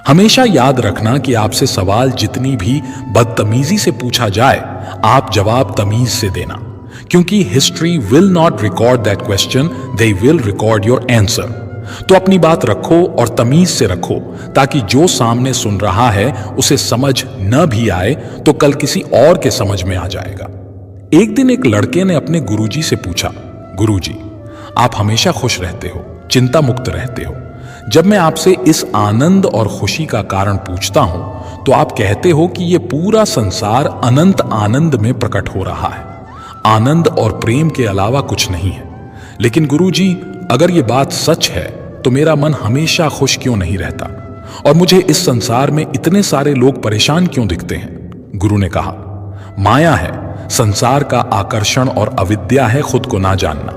हमेशा याद रखना कि आपसे सवाल जितनी भी बदतमीजी से पूछा जाए, आप जवाब तमीज से देना, क्योंकि history will not record that question, they will record your answer. तो अपनी बात रखो और तमीज से रखो, ताकि जो सामने सुन रहा है उसे समझ न भी आए तो कल किसी और के समझ में आ जाएगा। एक दिन एक लड़के ने अपने गुरुजी से पूछा, गुरुजी, आप हमेशा खुश रहते हो, चिंता मुक्त रहते हो। जब मैं आपसे इस आनंद और खुशी का कारण पूछता हूं तो आप कहते हो कि यह पूरा संसार अनंत आनंद में प्रकट हो रहा है, आनंद और प्रेम के अलावा कुछ नहीं है। लेकिन गुरुजी, अगर ये बात सच है तो मेरा मन हमेशा खुश क्यों नहीं रहता, और मुझे इस संसार में इतने सारे लोग परेशान क्यों दिखते हैं? गुरु ने कहा, माया है, संसार का आकर्षण, और अविद्या है खुद को ना जानना।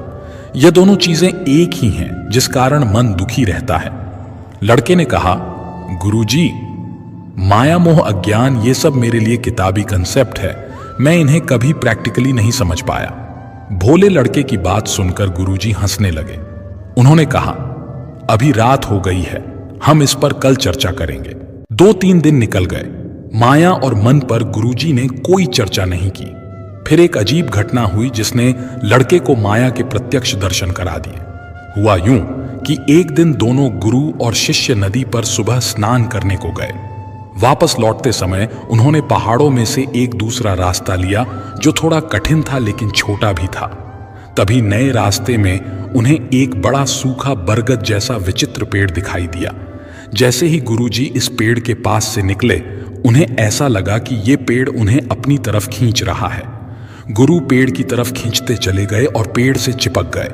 ये दोनों चीजें एक ही हैं जिस कारण मन दुखी रहता है। लड़के ने कहा, गुरुजी, माया मोह अज्ञान ये सब मेरे लिए किताबी कंसेप्ट है, मैं इन्हें कभी प्रैक्टिकली नहीं समझ पाया। भोले लड़के की बात सुनकर गुरुजी हंसने लगे। उन्होंने कहा, अभी रात हो गई है, हम इस पर कल चर्चा करेंगे। 2-3 दिन निकल गए। माया और मन पर गुरुजी ने कोई चर्चा नहीं की। फिर एक अजीब घटना हुई जिसने लड़के को माया के प्रत्यक्ष दर्शन करा दिए। हुआ यूं कि एक दिन दोनों गुरु और शिष्य नदी पर सुबह स्नान करने को गए। वापस लौटते समय उन्होंने पहाड़ों में से एक दूसरा रास्ता लिया जो थोड़ा कठिन था लेकिन छोटा भी था। तभी नए रास्ते में उन्हें एक बड़ा सूखा बरगद जैसा विचित्र पेड़ दिखाई दिया। जैसे ही गुरुजी इस पेड़ के पास से निकले, उन्हें ऐसा लगा कि ये पेड़ उन्हें अपनी तरफ खींच रहा है। गुरु पेड़ की तरफ खींचते चले गए और पेड़ से चिपक गए।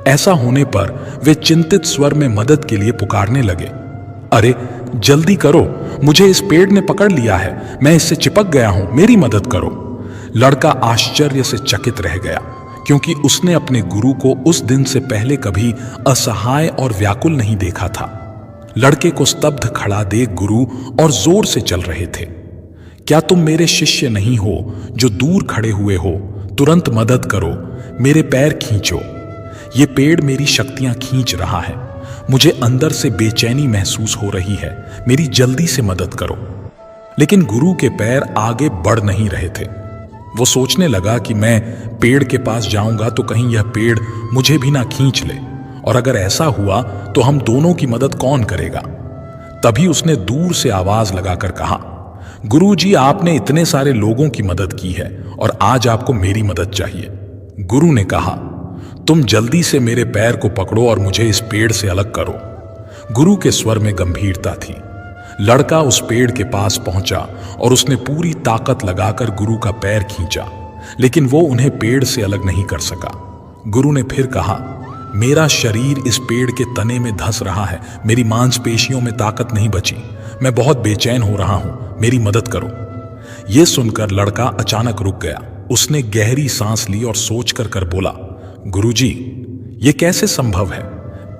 ऐसा होने पर वे चिंतित स्वर में मदद के लिए पुकारने लगे, अरे जल्दी करो, मुझे इस पेड़ ने पकड़ लिया है, मैं इससे चिपक गया हूं, मेरी मदद करो। लड़का आश्चर्य से चकित रह गया, क्योंकि उसने अपने गुरु को उस दिन से पहले कभी असहाय और व्याकुल नहीं देखा था। लड़के को स्तब्ध खड़ा देख गुरु और जोर से चल रहे थे, क्या तुम मेरे शिष्य नहीं हो जो दूर खड़े हुए हो? तुरंत मदद करो, मेरे पैर खींचो। ये पेड़ मेरी शक्तियां खींच रहा है, मुझे अंदर से बेचैनी महसूस हो रही है, मेरी जल्दी से मदद करो। लेकिन गुरु के पैर आगे बढ़ नहीं रहे थे। वो सोचने लगा कि मैं पेड़ के पास जाऊंगा तो कहीं यह पेड़ मुझे भी ना खींच ले, और अगर ऐसा हुआ तो हम दोनों की मदद कौन करेगा? तभी उसने दूर से आवाज लगाकर कहा, गुरुजी, आपने इतने सारे लोगों की मदद की है और आज आपको मेरी मदद चाहिए। गुरु ने कहा, तुम जल्दी से मेरे पैर को पकड़ो और मुझे इस पेड़ से अलग करो। गुरु के स्वर में गंभीरता थी। लड़का उस पेड़ के पास पहुंचा और उसने पूरी ताकत लगाकर गुरु का पैर खींचा, लेकिन वो उन्हें पेड़ से अलग नहीं कर सका। गुरु ने फिर कहा, मेरा शरीर इस पेड़ के तने में धंस रहा है, मेरी मांसपेशियों में ताकत नहीं बची, मैं बहुत बेचैन हो रहा हूं, मेरी मदद करो। यह सुनकर लड़का अचानक रुक गया। उसने गहरी सांस ली और सोच कर बोला, गुरुजी, ये कैसे संभव है?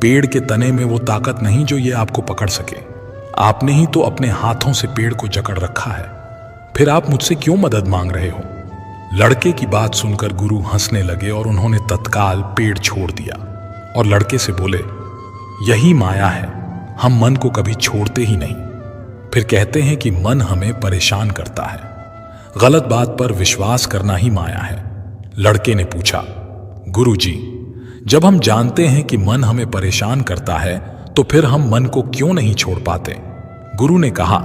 पेड़ के तने में वो ताकत नहीं जो ये आपको पकड़ सके। आपने ही तो अपने हाथों से पेड़ को जकड़ रखा है, फिर आप मुझसे क्यों मदद मांग रहे हो? लड़के की बात सुनकर गुरु हंसने लगे और उन्होंने तत्काल पेड़ छोड़ दिया और लड़के से बोले, यही माया है, हम मन को कभी छोड़ते ही नहीं। फिर कहते हैं कि मन हमें परेशान करता है, गलत बात पर विश्वास करना ही माया है। लड़के ने पूछा, गुरुजी, जब हम जानते हैं कि मन हमें परेशान करता है तो फिर हम मन को क्यों नहीं छोड़ पाते? गुरु ने कहा,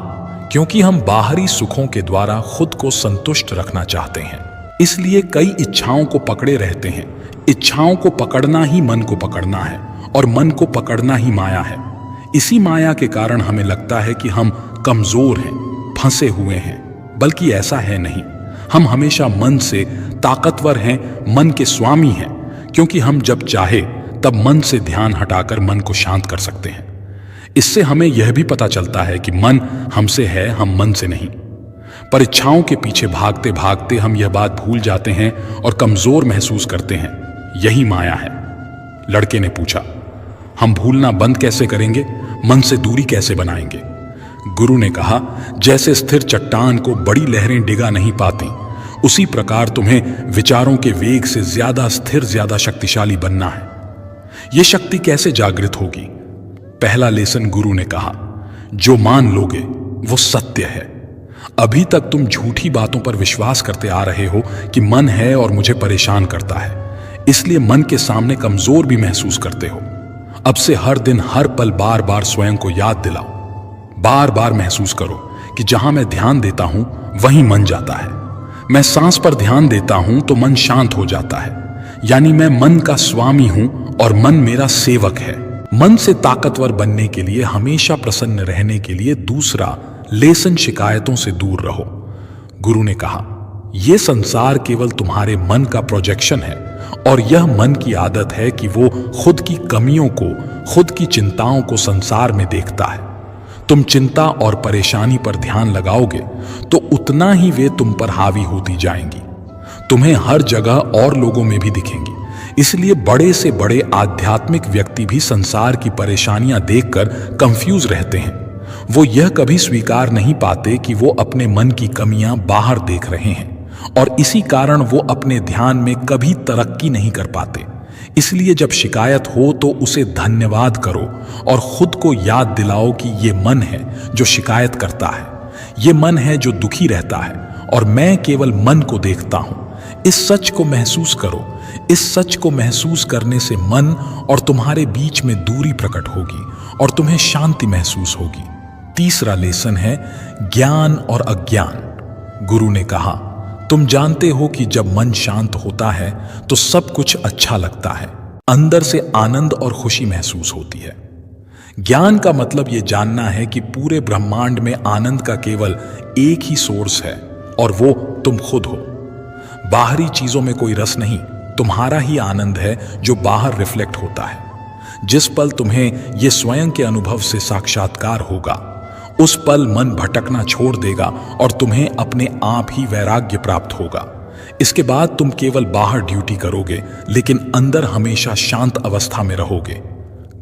क्योंकि हम बाहरी सुखों के द्वारा खुद को संतुष्ट रखना चाहते हैं, इसलिए कई इच्छाओं को पकड़े रहते हैं। इच्छाओं को पकड़ना ही मन को पकड़ना है और मन को पकड़ना ही माया है। इसी माया के कारण हमें लगता है कि हम कमजोर हैं, फंसे हुए हैं, बल्कि ऐसा है नहीं। हम हमेशा मन से ताकतवर हैं, मन के स्वामी हैं, क्योंकि हम जब चाहे तब मन से ध्यान हटाकर मन को शांत कर सकते हैं। इससे हमें यह भी पता चलता है कि मन हमसे है, हम मन से नहीं। पर इच्छाओं के पीछे भागते भागते हम यह बात भूल जाते हैं और कमजोर महसूस करते हैं। यही माया है। लड़के ने पूछा, हम भूलना बंद कैसे करेंगे? मन से दूरी कैसे बनाएंगे? गुरु ने कहा, जैसे स्थिर चट्टान को बड़ी लहरें डिगा नहीं पाती, उसी प्रकार तुम्हें विचारों के वेग से ज्यादा स्थिर, ज्यादा शक्तिशाली बनना है। यह शक्ति कैसे जागृत होगी? पहला लेसन गुरु ने कहा, जो मान लोगे वो सत्य है। अभी तक तुम झूठी बातों पर विश्वास करते आ रहे हो कि मन है और मुझे परेशान करता है, इसलिए मन के सामने कमजोर भी महसूस करते हो। अब से हर दिन हर पल बार बार स्वयं को याद दिलाओ, बार बार महसूस करो कि जहां मैं ध्यान देता हूं वहीं मन जाता है। मैं सांस पर ध्यान देता हूं तो मन शांत हो जाता है, यानी मैं मन का स्वामी हूं और मन मेरा सेवक है। मन से ताकतवर बनने के लिए, हमेशा प्रसन्न रहने के लिए दूसरा लेसन, शिकायतों से दूर रहो। गुरु ने कहा, यह संसार केवल तुम्हारे मन का प्रोजेक्शन है और यह मन की आदत है कि वो खुद की कमियों को, खुद की चिंताओं को संसार में देखता है। तुम चिंता और परेशानी पर ध्यान लगाओगे तो उतना ही वे तुम पर हावी होती जाएंगी। तुम्हें हर जगह और लोगों में भी दिखेंगी। इसलिए बड़े से बड़े आध्यात्मिक व्यक्ति भी संसार की परेशानियां देखकर कंफ्यूज रहते हैं। वो यह कभी स्वीकार नहीं पाते कि वो अपने मन की कमियां बाहर देख रहे हैं और इसी कारण वो अपने ध्यान में कभी तरक्की नहीं कर पाते। इसलिए जब शिकायत हो तो उसे धन्यवाद करो और खुद को याद दिलाओ कि ये मन है जो शिकायत करता है, ये मन है जो दुखी रहता है और मैं केवल मन को देखता हूं। इस सच को महसूस करो। इस सच को महसूस करने से मन और तुम्हारे बीच में दूरी प्रकट होगी और तुम्हें शांति महसूस होगी। तीसरा लेसन है ज्ञान और अज्ञान। गुरु ने कहा, तुम जानते हो कि जब मन शांत होता है तो सब कुछ अच्छा लगता है, अंदर से आनंद और खुशी महसूस होती है। ज्ञान का मतलब यह जानना है कि पूरे ब्रह्मांड में आनंद का केवल एक ही सोर्स है और वो तुम खुद हो। बाहरी चीजों में कोई रस नहीं, तुम्हारा ही आनंद है जो बाहर रिफ्लेक्ट होता है। जिस पल तुम्हें यह स्वयं के अनुभव से साक्षात्कार होगा, उस पल मन भटकना छोड़ देगा और तुम्हें अपने आप ही वैराग्य प्राप्त होगा। इसके बाद तुम केवल बाहर ड्यूटी करोगे लेकिन अंदर हमेशा शांत अवस्था में रहोगे।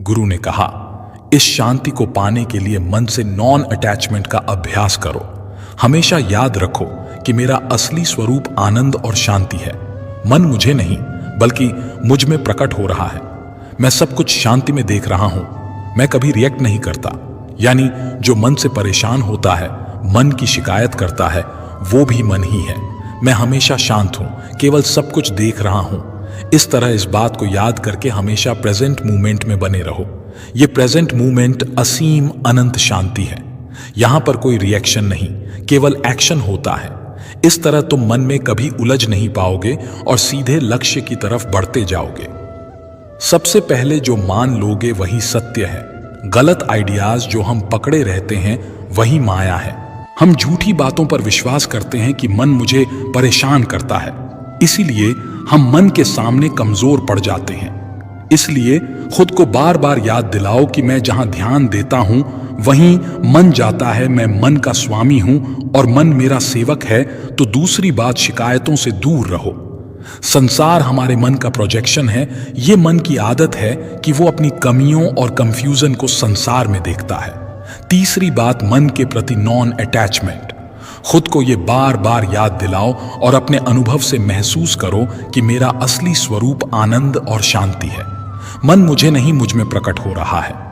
गुरु ने कहा, इस शांति को पाने के लिए मन से नॉन अटैचमेंट का अभ्यास करो। हमेशा याद रखो कि मेरा असली स्वरूप आनंद और शांति है। मन मुझे नहीं बल्कि मुझ में प्रकट हो रहा है। मैं सब कुछ शांति में देख रहा हूं। मैं कभी रिएक्ट नहीं करता, यानी जो मन से परेशान होता है, मन की शिकायत करता है, वो भी मन ही है। मैं हमेशा शांत हूं, केवल सब कुछ देख रहा हूं। इस तरह इस बात को याद करके हमेशा प्रेजेंट मूवमेंट में बने रहो। ये प्रेजेंट मूवमेंट असीम अनंत शांति है। यहां पर कोई रिएक्शन नहीं, केवल एक्शन होता है। इस तरह तुम मन में कभी उलझ नहीं पाओगे और सीधे लक्ष्य की तरफ बढ़ते जाओगे। सबसे पहले जो मान लोगे वही सत्य है। गलत आइडियाज जो हम पकड़े रहते हैं वही माया है। हम झूठी बातों पर विश्वास करते हैं कि मन मुझे परेशान करता है, इसीलिए हम मन के सामने कमजोर पड़ जाते हैं। इसलिए खुद को बार बार याद दिलाओ कि मैं जहां ध्यान देता हूं वहीं मन जाता है। मैं मन का स्वामी हूं और मन मेरा सेवक है। तो दूसरी बात, शिकायतों से दूर रहो। संसार हमारे मन का प्रोजेक्शन है। ये मन की आदत है कि वो अपनी कमियों और कंफ्यूजन को संसार में देखता है। तीसरी बात, मन के प्रति नॉन अटैचमेंट। खुद को ये बार बार याद दिलाओ और अपने अनुभव से महसूस करो कि मेरा असली स्वरूप आनंद और शांति है। मन मुझे नहीं, मुझ में प्रकट हो रहा है।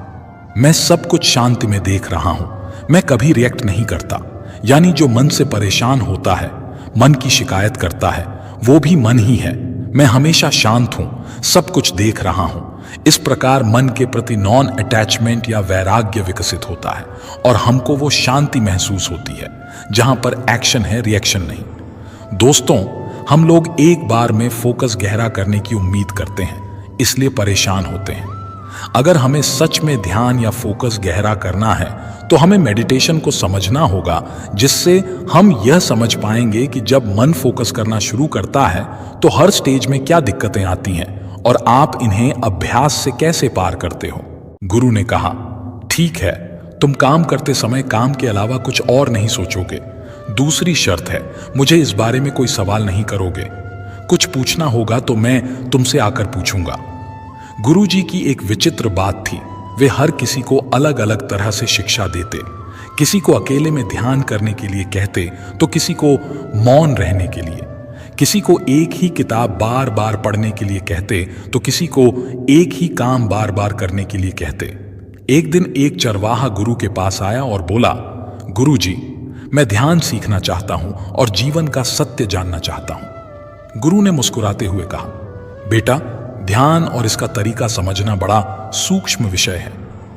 मैं सब कुछ शांति में देख रहा हूं। मैं कभी रिएक्ट नहीं करता, यानी जो मन से परेशान होता है, मन की शिकायत करता है, वो भी मन ही है। मैं हमेशा शांत हूं, सब कुछ देख रहा हूं। इस प्रकार मन के प्रति नॉन अटैचमेंट या वैराग्य विकसित होता है और हमको वो शांति महसूस होती है जहां पर एक्शन है, रिएक्शन नहीं। दोस्तों, हम लोग एक बार में फोकस गहरा करने की उम्मीद करते हैं, इसलिए परेशान होते हैं। अगर हमें सच में ध्यान या फोकस गहरा करना है तो हमें मेडिटेशन को समझना होगा, जिससे हम यह समझ पाएंगे कि जब मन फोकस करना शुरू करता है तो हर स्टेज में क्या दिक्कतें आती हैं और आप इन्हें अभ्यास से कैसे पार करते हो। गुरु ने कहा, ठीक है, तुम काम करते समय काम के अलावा कुछ और नहीं सोचोगे। दूसरी शर्त है, मुझे इस बारे में कोई सवाल नहीं करोगे। कुछ पूछना होगा तो मैं तुमसे आकर पूछूंगा। गुरु जी की एक विचित्र बात थी, वे हर किसी को अलग अलग तरह से शिक्षा देते। किसी को अकेले में ध्यान करने के लिए कहते तो किसी को मौन रहने के लिए, किसी को एक ही किताब बार बार पढ़ने के लिए कहते तो किसी को एक ही काम बार बार करने के लिए कहते। एक दिन एक चरवाहा गुरु के पास आया और बोला, गुरु जी, मैं ध्यान सीखना चाहता हूं और जीवन का सत्य जानना चाहता हूं। गुरु ने मुस्कुराते हुए कहा, बेटा, ध्यान और इसका तरीका समझना बड़ा सूक्ष्म विषय है।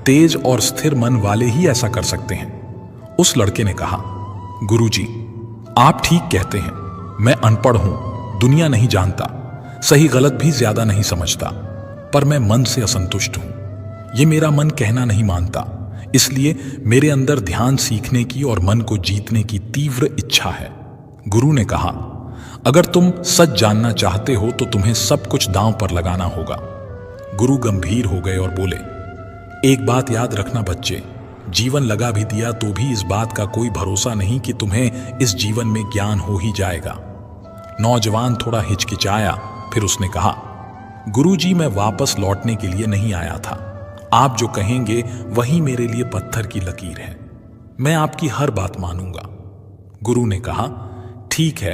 तेज और स्थिर मन वाले ही ऐसा कर सकते हैं। उस लड़के ने कहा, गुरुजी, आप ठीक कहते हैं, मैं अनपढ़ हूं, दुनिया नहीं जानता, सही गलत भी ज्यादा नहीं समझता, पर मैं मन से असंतुष्ट हूं। ये मेरा मन कहना नहीं मानता, इसलिए मेरे अंदर ध्यान सीखने की और मन को जीतने की तीव्र इच्छा है। गुरु ने कहा, अगर तुम सच जानना चाहते हो तो तुम्हें सब कुछ दांव पर लगाना होगा। गुरु गंभीर हो गए और बोले, एक बात याद रखना बच्चे, जीवन लगा भी दिया तो भी इस बात का कोई भरोसा नहीं कि तुम्हें इस जीवन में ज्ञान हो ही जाएगा। नौजवान थोड़ा हिचकिचाया, फिर उसने कहा, गुरुजी, मैं वापस लौटने के लिए नहीं आया था। आप जो कहेंगे वही मेरे लिए पत्थर की लकीर है। मैं आपकी हर बात मानूंगा। गुरु ने कहा, ठीक है,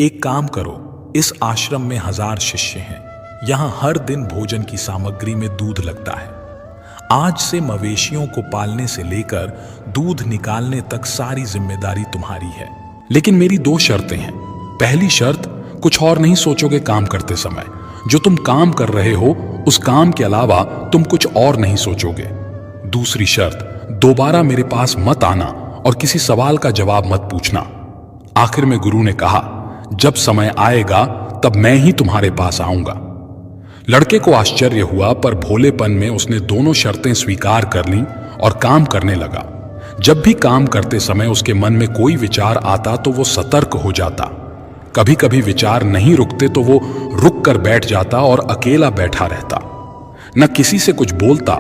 एक काम करो, इस आश्रम में 1000 शिष्य हैं। यहां हर दिन भोजन की सामग्री में दूध लगता है। आज से मवेशियों को पालने से लेकर दूध निकालने तक सारी जिम्मेदारी तुम्हारी है। लेकिन मेरी 2 शर्तें हैं। पहली शर्त, कुछ और नहीं सोचोगे काम करते समय। जो तुम काम कर रहे हो उस काम के अलावा तुम कुछ और नहीं सोचोगे। दूसरी शर्त, दोबारा मेरे पास मत आना और किसी सवाल का जवाब मत पूछना। आखिर में गुरु ने कहा, जब समय आएगा तब मैं ही तुम्हारे पास आऊंगा। लड़के को आश्चर्य हुआ, पर भोलेपन में उसने दोनों शर्तें स्वीकार कर लीं और काम करने लगा। जब भी काम करते समय उसके मन में कोई विचार आता तो वो सतर्क हो जाता। कभी कभी विचार नहीं रुकते तो वो रुक कर बैठ जाता और अकेला बैठा रहता। न किसी से कुछ बोलता,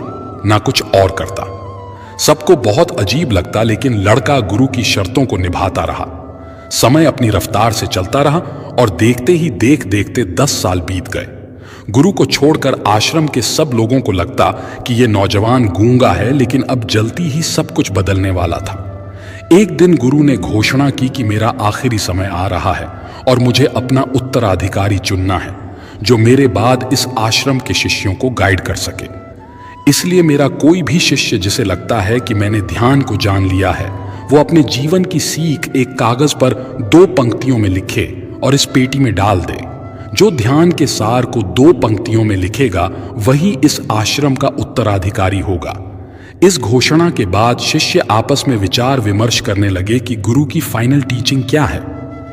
न कुछ और करता। सबको बहुत अजीब लगता, लेकिन लड़का गुरु की शर्तों को निभाता रहा। समय अपनी रफ्तार से चलता रहा और देखते ही देखते 10 साल बीत गए। गुरु को छोड़कर आश्रम के सब लोगों को लगता कि ये नौजवान गूंगा है, लेकिन अब जल्दी ही सब कुछ बदलने वाला था। एक दिन गुरु ने घोषणा की कि मेरा आखिरी समय आ रहा है और मुझे अपना उत्तराधिकारी चुनना है, जो मेरे बाद इस आश्रम के शिष्यों को गाइड कर सके। इसलिए मेरा कोई भी शिष्य जिसे लगता है कि मैंने ध्यान को जान लिया है, वो अपने जीवन की सीख एक कागज पर 2 पंक्तियों में लिखे और इस पेटी में डाल दे। जो ध्यान के सार को 2 पंक्तियों में लिखेगा वही इस आश्रम का उत्तराधिकारी होगा। इस घोषणा के बाद शिष्य आपस में विचार विमर्श करने लगे कि गुरु की फाइनल टीचिंग क्या है।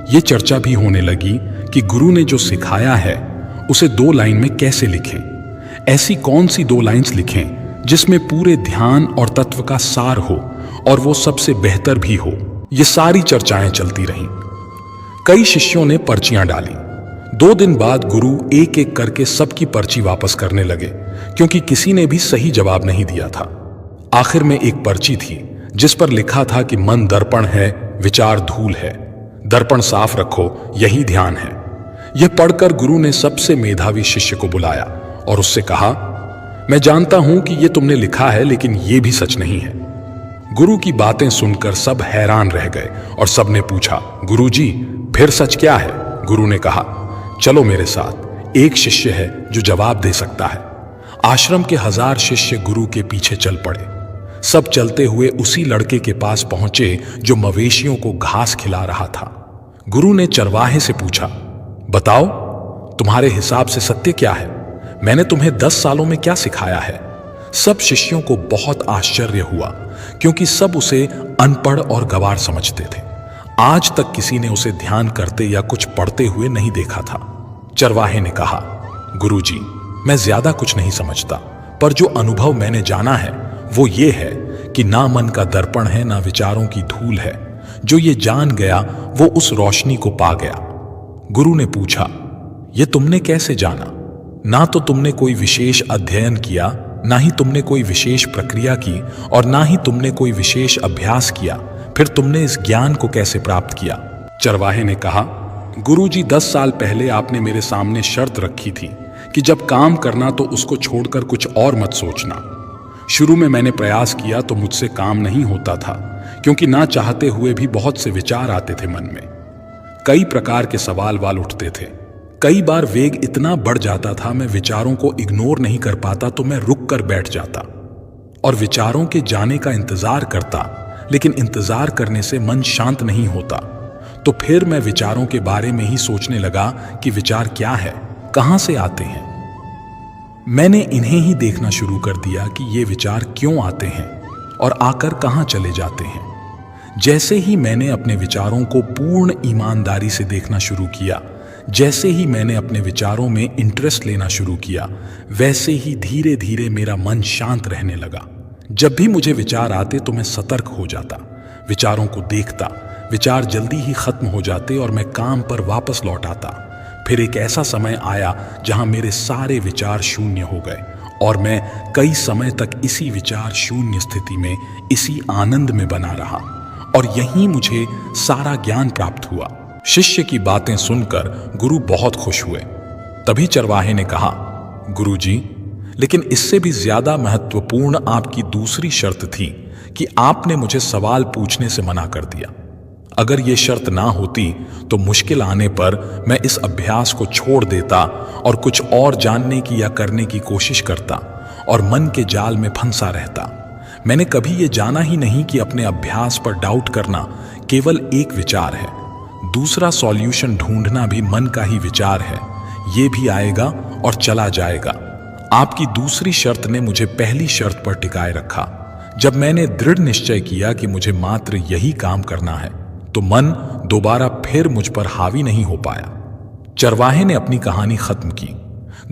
ये चर्चा भी होने लगी कि गुरु ने जो सिखाया है उसे 2 लाइन में कैसे लिखें। ऐसी कौन सी 2 लाइन्स लिखें जिसमें पूरे ध्यान और तत्व का सार हो और वो सबसे बेहतर भी हो। ये सारी चर्चाएं चलती रहीं। कई शिष्यों ने पर्चियां डाली। 2 दिन बाद गुरु एक एक करके सबकी पर्ची वापस करने लगे, क्योंकि किसी ने भी सही जवाब नहीं दिया था। आखिर में एक पर्ची थी जिस पर लिखा था कि मन दर्पण है, विचार धूल है, दर्पण साफ रखो, यही ध्यान है। यह पढ़कर गुरु ने सबसे मेधावी शिष्य को बुलाया और उससे कहा, मैं जानता हूं कि यह तुमने लिखा है, लेकिन यह भी सच नहीं है। गुरु की बातें सुनकर सब हैरान रह गए और सबने पूछा, गुरुजी, फिर सच क्या है? गुरु ने कहा, चलो मेरे साथ, एक शिष्य है जो जवाब दे सकता है। आश्रम के 1000 शिष्य गुरु के पीछे चल पड़े। सब चलते हुए उसी लड़के के पास पहुंचे जो मवेशियों को घास खिला रहा था। गुरु ने चरवाहे से पूछा, बताओ, तुम्हारे हिसाब से सत्य क्या है? मैंने तुम्हें 10 सालों में क्या सिखाया है? सब शिष्यों को बहुत आश्चर्य हुआ, क्योंकि सब उसे अनपढ़ और गंवार समझते थे। आज तक किसी ने उसे ध्यान करते या कुछ पढ़ते हुए नहीं देखा था। चरवाहे ने कहा, गुरुजी, मैं ज्यादा कुछ नहीं समझता, पर जो अनुभव मैंने जाना है वो ये है कि ना मन का दर्पण है, ना विचारों की धूल है। जो ये जान गया वो उस रोशनी को पा गया। गुरु ने पूछा, ये तुमने कैसे जाना? ना तो तुमने कोई विशेष अध्ययन किया, ना ही तुमने कोई विशेष प्रक्रिया की, और ना ही तुमने कोई विशेष अभ्यास किया। फिर तुमने इस ज्ञान को कैसे प्राप्त किया? चरवाहे ने कहा, गुरुजी, 10 साल पहले आपने मेरे सामने शर्त रखी थी कि जब काम करना तो उसको छोड़कर कुछ और मत सोचना। शुरू में मैंने प्रयास किया तो मुझसे काम नहीं होता था, क्योंकि ना चाहते हुए भी बहुत से विचार आते थे मन में। कई प्रकार के सवाल उठते थे। कई बार वेग इतना बढ़ जाता था, मैं विचारों को इग्नोर नहीं कर पाता तो मैं रुक कर बैठ जाता। और विचारों के जाने का इंतजार करता, लेकिन इंतजार करने से मन शांत नहीं होता। तो फिर मैं विचारों के बारे में ही सोचने लगा कि विचार क्या है, कहां से आते हैं। मैंने इन्हें ही देखना शुरू कर दिया कि ये विचार क्यों आते हैं और आकर कहां चले जाते हैं। जैसे ही मैंने अपने विचारों को पूर्ण ईमानदारी से देखना शुरू किया, जैसे ही मैंने अपने विचारों में इंटरेस्ट लेना शुरू किया, वैसे ही धीरे धीरे मेरा मन शांत रहने लगा। जब भी मुझे विचार आते तो मैं सतर्क हो जाता, विचारों को देखता, विचार जल्दी ही खत्म हो जाते और मैं काम पर वापस लौट आता। फिर एक ऐसा समय आया जहां मेरे सारे विचार शून्य हो गए और मैं कई समय तक इसी विचार शून्य स्थिति में, इसी आनंद में बना रहा और यहीं मुझे सारा ज्ञान प्राप्त हुआ। शिष्य की बातें सुनकर गुरु बहुत खुश हुए। तभी चरवाहे ने कहा, गुरुजी, लेकिन इससे भी ज्यादा महत्वपूर्ण आपकी दूसरी शर्त थी कि आपने मुझे सवाल पूछने से मना कर दिया। अगर ये शर्त ना होती तो मुश्किल आने पर मैं इस अभ्यास को छोड़ देता और कुछ और जानने की या करने की कोशिश करता और मन के जाल में फंसा रहता। मैंने कभी ये जाना ही नहीं कि अपने अभ्यास पर डाउट करना केवल एक विचार है, दूसरा सॉल्यूशन ढूंढना भी मन का ही विचार है। ये भी आएगा और चला जाएगा। आपकी दूसरी शर्त ने मुझे पहली शर्त पर टिकाए रखा। जब मैंने दृढ़ निश्चय किया कि मुझे मात्र यही काम करना है, तो मन दोबारा फिर मुझ पर हावी नहीं हो पाया। चरवाहे ने अपनी कहानी खत्म की।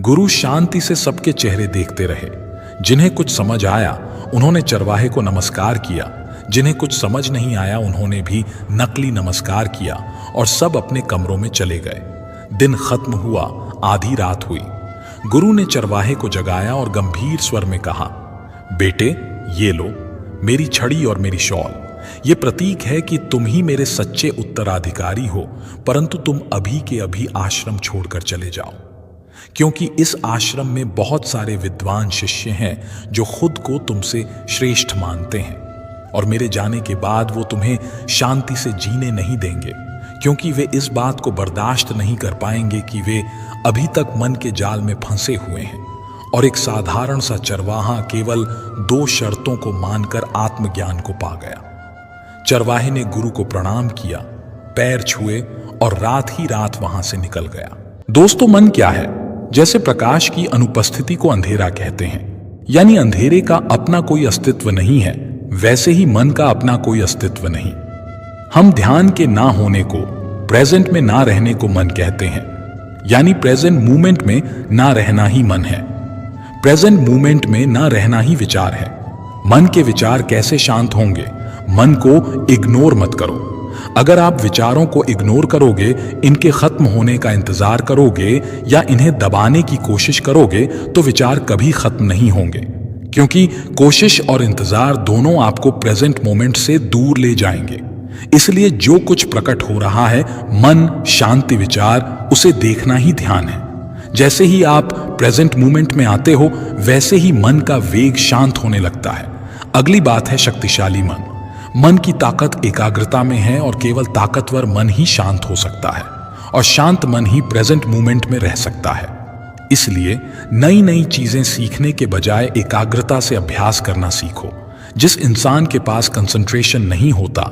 गुरु शांति से सबके चेहरे देखते रहे। जिन्हें कुछ समझ आया उन्होंने चरवाहे को नमस्कार किया, जिन्हें कुछ समझ नहीं आया उन्होंने भी नकली नमस्कार किया और सब अपने कमरों में चले गए। दिन खत्म हुआ, आधी रात हुई। गुरु ने चरवाहे को जगाया और गंभीर स्वर में कहा, बेटे, ये लो मेरी छड़ी और मेरी शॉल। ये प्रतीक है कि तुम ही मेरे सच्चे उत्तराधिकारी हो, परंतु तुम अभी के अभी आश्रम छोड़कर चले जाओ, क्योंकि इस आश्रम में बहुत सारे विद्वान शिष्य हैं जो खुद को तुमसे श्रेष्ठ मानते हैं और मेरे जाने के बाद वो तुम्हें शांति से जीने नहीं देंगे, क्योंकि वे इस बात को बर्दाश्त नहीं कर पाएंगे कि वे अभी तक मन के जाल में फंसे हुए हैं और एक साधारण सा चरवाहा केवल 2 शर्तों को मानकर आत्मज्ञान को पा गया। चरवाहे ने गुरु को प्रणाम किया, पैर छुए और रात ही रात वहां से निकल गया। दोस्तों, मन क्या है? जैसे प्रकाश की अनुपस्थिति को अंधेरा कहते हैं, यानी अंधेरे का अपना कोई अस्तित्व नहीं है, वैसे ही मन का अपना कोई अस्तित्व नहीं। हम ध्यान के ना होने को, प्रेजेंट में ना रहने को मन कहते हैं, यानी प्रेजेंट मूवमेंट में ना रहना ही मन है। प्रेजेंट मूवमेंट में ना रहना ही विचार है। मन के विचार कैसे शांत होंगे? मन को इग्नोर मत करो। अगर आप विचारों को इग्नोर करोगे, इनके खत्म होने का इंतजार करोगे या इन्हें दबाने की कोशिश करोगे, तो विचार कभी खत्म नहीं होंगे, क्योंकि कोशिश और इंतजार दोनों आपको प्रेजेंट मोमेंट से दूर ले जाएंगे। इसलिए जो कुछ प्रकट हो रहा है, मन, शांति, विचार, उसे देखना ही ध्यान है। जैसे ही आप प्रेजेंट मोमेंट में आते हो, वैसे ही मन का वेग शांत होने लगता है। अगली बात है शक्तिशाली मन। मन की ताकत एकाग्रता में है और केवल ताकतवर मन ही शांत हो सकता है और शांत मन ही प्रेजेंट मोमेंट में रह सकता है। इसलिए नई नई चीजें सीखने के बजाय एकाग्रता से अभ्यास करना सीखो। जिस इंसान के पास कंसंट्रेशन नहीं होता,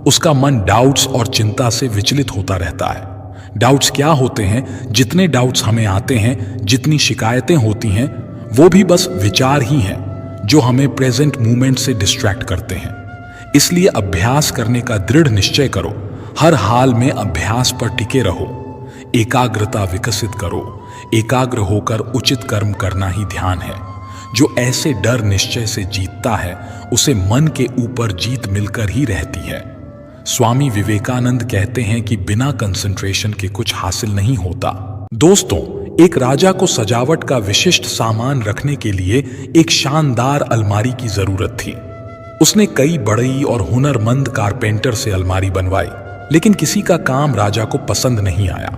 उसका मन डाउट्स और चिंता से विचलित होता रहता है। डाउट्स क्या होते हैं? जितने डाउट्स हमें आते हैं, जितनी शिकायतें होती हैं, वो भी बस विचार ही हैं जो हमें प्रेजेंट मूवमेंट से डिस्ट्रैक्ट करते हैं। इसलिए अभ्यास करने का दृढ़ निश्चय करो। हर हाल में अभ्यास पर टिके रहो। एकाग्रता विकसित करो। एकाग्र होकर उचित कर्म करना ही ध्यान है। जो ऐसे डर निश्चय से जीतता है, उसे मन के ऊपर जीत मिलकर ही रहती है। स्वामी विवेकानंद कहते हैं कि बिना कंसंट्रेशन के कुछ हासिल नहीं होता। दोस्तों, एक राजा को सजावट का विशिष्ट सामान रखने के लिए एक शानदार अलमारी की जरूरत थी। उसने कई बड़ई और हुनरमंद कारपेंटर से अलमारी बनवाई, लेकिन किसी का काम राजा को पसंद नहीं आया।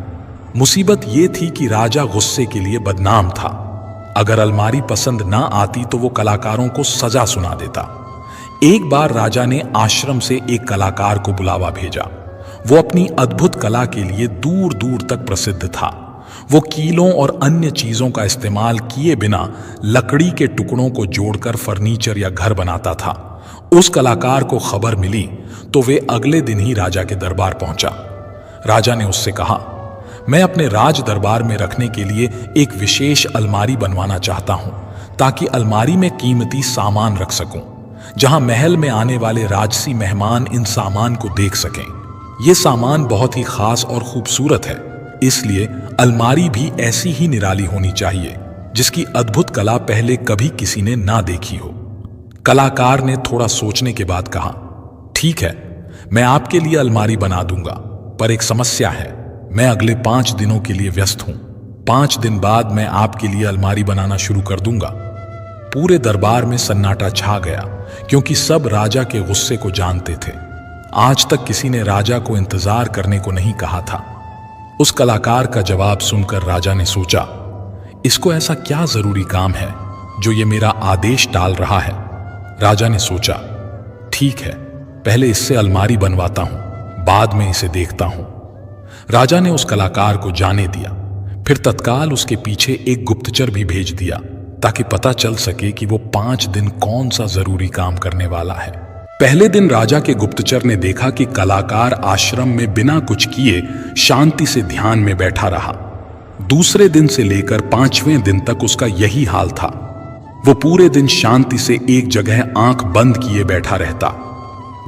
मुसीबत ये थी कि राजा गुस्से के लिए बदनाम था। अगर अलमारी पसंद ना आती तो वो कलाकारों को सजा सुना देता। एक बार राजा ने आश्रम से एक कलाकार को बुलावा भेजा। वो अपनी अद्भुत कला के लिए दूर दूर तक प्रसिद्ध था। वो कीलों और अन्य चीजों का इस्तेमाल किए बिना लकड़ी के टुकड़ों को जोड़कर फर्नीचर या घर बनाता था। उस कलाकार को खबर मिली तो वे अगले दिन ही राजा के दरबार पहुंचा। राजा ने उससे कहा, मैं अपने राज दरबार में रखने के लिए एक विशेष अलमारी बनवाना चाहता हूं, ताकि अलमारी में कीमती सामान रख सकूं, जहां महल में आने वाले राजसी मेहमान इन सामान को देख सकें। ये सामान बहुत ही खास और खूबसूरत है, इसलिए अलमारी भी ऐसी ही निराली होनी चाहिए जिसकी अद्भुत कला पहले कभी किसी ने ना देखी हो। कलाकार ने थोड़ा सोचने के बाद कहा, ठीक है, मैं आपके लिए अलमारी बना दूंगा, पर एक समस्या है। मैं अगले 5 दिनों के लिए व्यस्त हूं। 5 दिन बाद मैं आपके लिए अलमारी बनाना शुरू कर दूंगा। पूरे दरबार में सन्नाटा छा गया, क्योंकि सब राजा के गुस्से को जानते थे। आज तक किसी ने राजा को इंतजार करने को नहीं कहा था। उस कलाकार का जवाब सुनकर राजा ने सोचा, इसको ऐसा क्या जरूरी काम है जो ये मेरा आदेश टाल रहा है। राजा ने सोचा, ठीक है, पहले इससे अलमारी बनवाता हूं, बाद में इसे देखता हूं। राजा ने उस कलाकार को जाने दिया, फिर तत्काल उसके पीछे एक गुप्तचर भी भेज दिया, ताकि पता चल सके कि वो 5 दिन कौन सा जरूरी काम करने वाला है। पहले दिन राजा के गुप्तचर ने देखा कि कलाकार आश्रम में बिना कुछ किए शांति से ध्यान में बैठा रहा। दूसरे दिन से लेकर 5वें दिन तक उसका यही हाल था। वो पूरे दिन शांति से एक जगह आंख बंद किए बैठा रहता।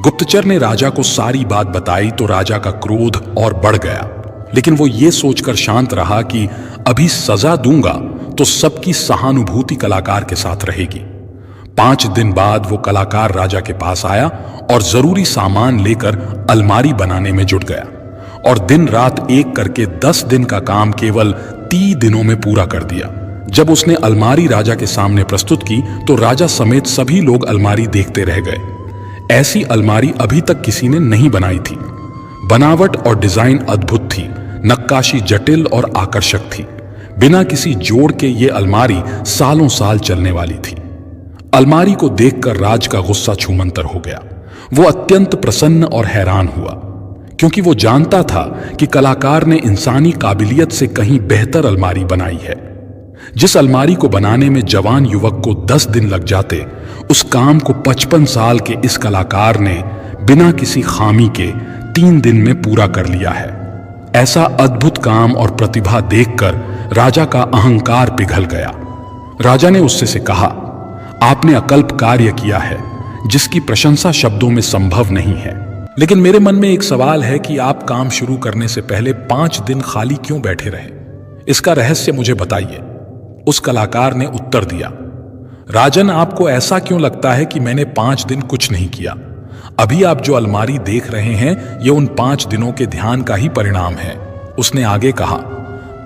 गुप्तचर ने राजा को सारी बात बताई तो राजा का क्रोध और बढ़ गया, लेकिन वो ये सोचकर शांत रहा कि अभी सजा दूंगा तो सबकी सहानुभूति कलाकार के साथ रहेगी। 5 दिन बाद वो कलाकार राजा के पास आया और जरूरी सामान लेकर अलमारी बनाने में जुट गया, और दिन रात एक करके 10 दिन का काम केवल 30 दिनों में पूरा कर दिया। जब उसने अलमारी राजा के सामने प्रस्तुत की तो राजा समेत सभी लोग अलमारी देखते रह गए। ऐसी अलमारी अभी तक किसी ने नहीं बनाई थी। बनावट और डिजाइन अद्भुत थी, नक्काशी जटिल और आकर्षक थी। बिना किसी जोड़ के ये अलमारी सालों साल चलने वाली थी। अलमारी को देखकर राज का गुस्सा छूमंतर हो गया। वो अत्यंत प्रसन्न और हैरान हुआ, क्योंकि वो जानता था कि कलाकार ने इंसानी काबिलियत से कहीं बेहतर अलमारी बनाई है। जिस अलमारी को बनाने में जवान युवक को 10 दिन लग जाते, उस काम को 55 साल के इस कलाकार ने बिना किसी खामी के 3 दिन में पूरा कर लिया है। ऐसा अद्भुत काम और प्रतिभा देखकर राजा का अहंकार पिघल गया। राजा ने उससे से कहा, आपने अकल्प कार्य किया है, जिसकी प्रशंसा शब्दों में संभव नहीं है। लेकिन मेरे मन में एक सवाल है कि आप काम शुरू करने से पहले 5 दिन खाली क्यों बैठे रहे? इसका रहस्य मुझे बताइए। उस कलाकार ने उत्तर दिया, राजन, आपको ऐसा क्यों लगता है कि मैंने 5 दिन कुछ नहीं किया? अभी आप जो अलमारी देख रहे हैं, ये उन 5 दिनों के ध्यान का ही परिणाम है। उसने आगे कहा,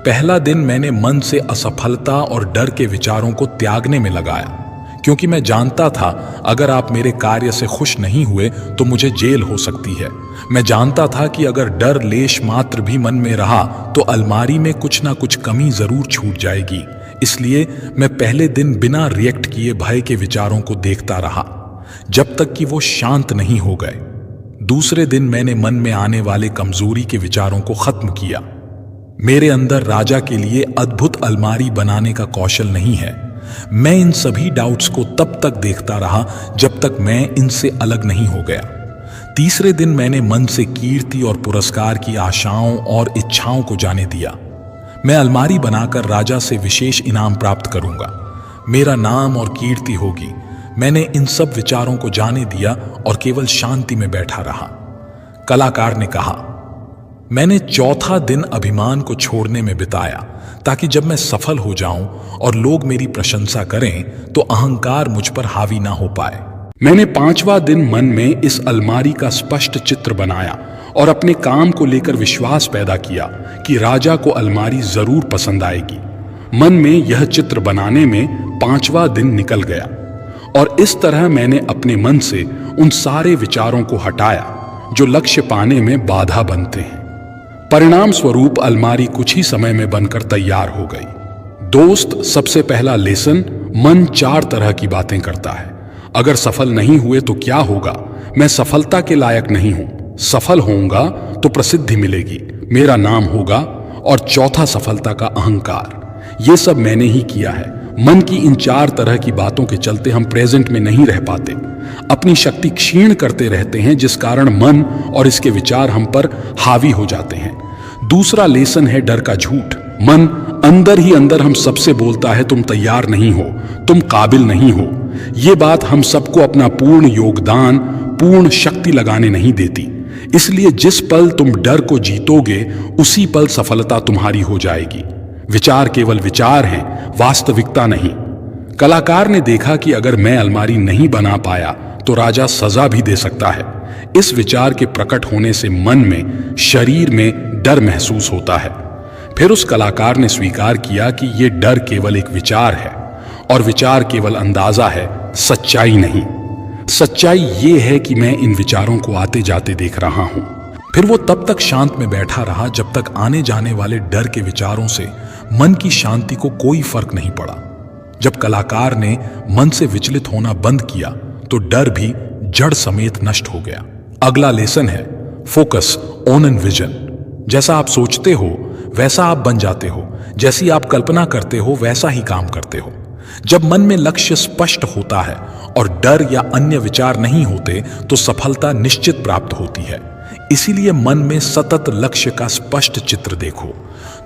पहला दिन मैंने मन से असफलता और डर के विचारों को त्यागने में लगाया, क्योंकि मैं जानता था अगर आप मेरे कार्य से खुश नहीं हुए तो मुझे जेल हो सकती है। मैं जानता था कि अगर डर लेश मात्र भी मन में रहा तो अलमारी में कुछ ना कुछ कमी जरूर छूट जाएगी। इसलिए मैं पहले दिन बिना रिएक्ट किए भय के विचारों को देखता रहा, जब तक कि वो शांत नहीं हो गए। दूसरे दिन मैंने मन में आने वाले कमजोरी के विचारों को खत्म किया। मेरे अंदर राजा के लिए अद्भुत अलमारी बनाने का कौशल नहीं है। मैं इन सभी डाउट्स को तब तक देखता रहा जब तक मैं इनसे अलग नहीं हो गया। तीसरे दिन मैंने मन से कीर्ति और पुरस्कार की आशाओं और इच्छाओं को जाने दिया। मैं अलमारी बनाकर राजा से विशेष इनाम प्राप्त करूंगा, मेरा नाम और कीर्ति होगी। मैंने इन सब विचारों को जाने दिया और केवल शांति में बैठा रहा। कलाकार ने कहा, मैंने चौथा दिन अभिमान को छोड़ने में बिताया, ताकि जब मैं सफल हो जाऊं और लोग मेरी प्रशंसा करें तो अहंकार मुझ पर हावी ना हो पाए। मैंने 5वां दिन मन में इस अलमारी का स्पष्ट चित्र बनाया और अपने काम को लेकर विश्वास पैदा किया कि राजा को अलमारी जरूर पसंद आएगी। मन में यह चित्र बनाने में 5वां दिन निकल गया, और इस तरह मैंने अपने मन से उन सारे विचारों को हटाया जो लक्ष्य पाने में बाधा बनते हैं। परिणाम स्वरूप अलमारी कुछ ही समय में बनकर तैयार हो गई। दोस्त, सबसे पहला लेसन, मन 4 तरह की बातें करता है। अगर सफल नहीं हुए तो क्या होगा? मैं सफलता के लायक नहीं हूं। सफल होऊंगा तो प्रसिद्धि मिलेगी, मेरा नाम होगा और चौथा सफलता का अहंकार। ये सब मैंने ही किया है। मन की इन 4 तरह की बातों के चलते हम प्रेजेंट में नहीं रह पाते, अपनी शक्ति क्षीण करते रहते हैं, जिस कारण मन और इसके विचार हम पर हावी हो जाते हैं। दूसरा लेसन है डर का झूठ। मन अंदर ही अंदर हम सबसे बोलता है, तुम तैयार नहीं हो, तुम काबिल नहीं हो। ये बात हम सबको अपना पूर्ण योगदान, पूर्ण शक्ति लगाने नहीं देती। इसलिए जिस पल तुम डर को जीतोगे, उसी पल सफलता तुम्हारी हो जाएगी। विचार केवल विचार हैं, वास्तविकता नहीं। कलाकार ने देखा कि अगर मैं अलमारी नहीं बना पाया तो राजा सजा भी दे सकता है। इस विचार के प्रकट होने से मन में, शरीर में डर महसूस होता है। फिर उस कलाकार ने स्वीकार किया कि यह डर केवल एक विचार है और विचार केवल अंदाजा है, सच्चाई नहीं। सच्चाई ये है कि मैं इन विचारों को आते जाते देख रहा हूं। फिर वो तब तक शांत में बैठा रहा जब तक आने जाने वाले डर के विचारों से मन की शांति को कोई फर्क नहीं पड़ा। जब कलाकार ने मन से विचलित होना बंद किया तो डर भी जड़ समेत नष्ट हो गया। अगला लेसन है फोकस ऑन एन विजन। जैसा आप सोचते हो वैसा आप बन जाते हो, जैसी आप कल्पना करते हो वैसा ही काम करते हो। जब मन में लक्ष्य स्पष्ट होता है और डर या अन्य विचार नहीं होते तो सफलता निश्चित प्राप्त होती है। इसीलिए मन में सतत लक्ष्य का स्पष्ट चित्र देखो।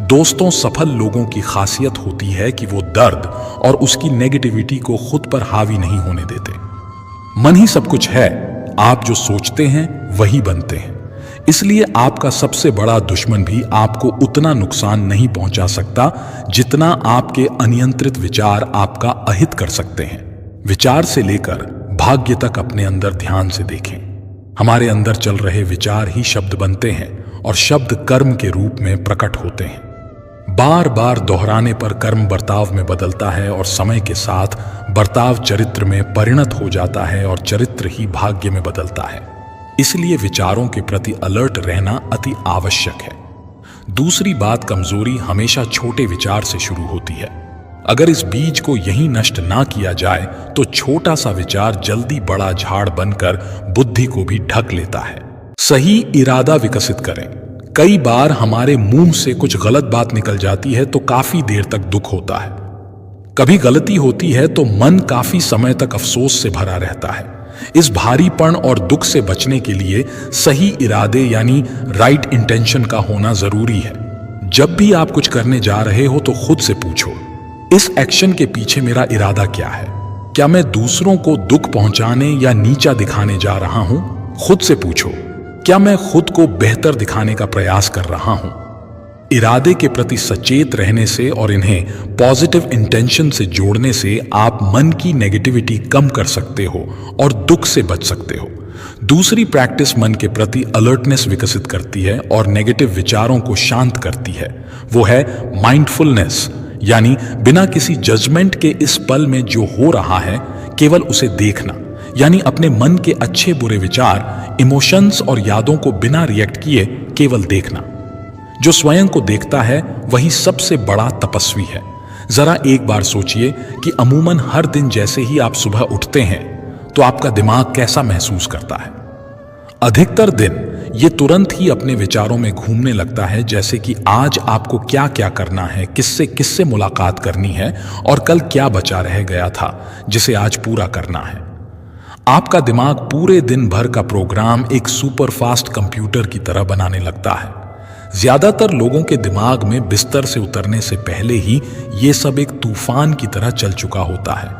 दोस्तों, सफल लोगों की खासियत होती है कि वो दर्द और उसकी नेगेटिविटी को खुद पर हावी नहीं होने देते। मन ही सब कुछ है, आप जो सोचते हैं वही बनते हैं। इसलिए आपका सबसे बड़ा दुश्मन भी आपको उतना नुकसान नहीं पहुंचा सकता जितना आपके अनियंत्रित विचार आपका अहित कर सकते हैं। विचार से लेकर भाग्य तक अपने अंदर ध्यान से देखें। हमारे अंदर चल रहे विचार ही शब्द बनते हैं और शब्द कर्म के रूप में प्रकट होते हैं। बार बार दोहराने पर कर्म बर्ताव में बदलता है और समय के साथ बर्ताव चरित्र में परिणत हो जाता है और चरित्र ही भाग्य में बदलता है। इसलिए विचारों के प्रति अलर्ट रहना अति आवश्यक है। दूसरी बात, कमजोरी हमेशा छोटे विचार से शुरू होती है। अगर इस बीज को यहीं नष्ट ना किया जाए तो छोटा सा विचार जल्दी बड़ा झाड़ बनकर बुद्धि को भी ढक लेता है। सही इरादा विकसित करें। कई बार हमारे मुंह से कुछ गलत बात निकल जाती है तो काफी देर तक दुख होता है। कभी गलती होती है तो मन काफी समय तक अफसोस से भरा रहता है। इस भारीपन और दुख से बचने के लिए सही इरादे यानी राइट इंटेंशन का होना जरूरी है। जब भी आप कुछ करने जा रहे हो तो खुद से पूछो, इस एक्शन के पीछे मेरा इरादा क्या है? क्या मैं दूसरों को दुख पहुंचाने या नीचा दिखाने जा रहा हूं? खुद से पूछो, क्या मैं खुद को बेहतर दिखाने का प्रयास कर रहा हूं? इरादे के प्रति सचेत रहने से और इन्हें पॉजिटिव इंटेंशन से जोड़ने से आप मन की नेगेटिविटी कम कर सकते हो और दुख से बच सकते हो। दूसरी प्रैक्टिस मन के प्रति अलर्टनेस विकसित करती है और नेगेटिव विचारों को शांत करती है। वो है माइंडफुलनेस, यानी बिना किसी जजमेंट के इस पल में जो हो रहा है केवल उसे देखना, यानी अपने मन के अच्छे बुरे विचार, इमोशंस और यादों को बिना रिएक्ट किए केवल देखना। जो स्वयं को देखता है वही सबसे बड़ा तपस्वी है। जरा एक बार सोचिए कि अमूमन हर दिन जैसे ही आप सुबह उठते हैं तो आपका दिमाग कैसा महसूस करता है। अधिकतर दिन ये तुरंत ही अपने विचारों में घूमने लगता है, जैसे कि आज आपको क्या क्या करना है, किससे किससे मुलाकात करनी है और कल क्या बचा रह गया था जिसे आज पूरा करना है। आपका दिमाग पूरे दिन भर का प्रोग्राम एक सुपर फास्ट कंप्यूटर की तरह बनाने लगता है। ज्यादातर लोगों के दिमाग में बिस्तर से उतरने से पहले ही ये सब एक तूफान की तरह चल चुका होता है,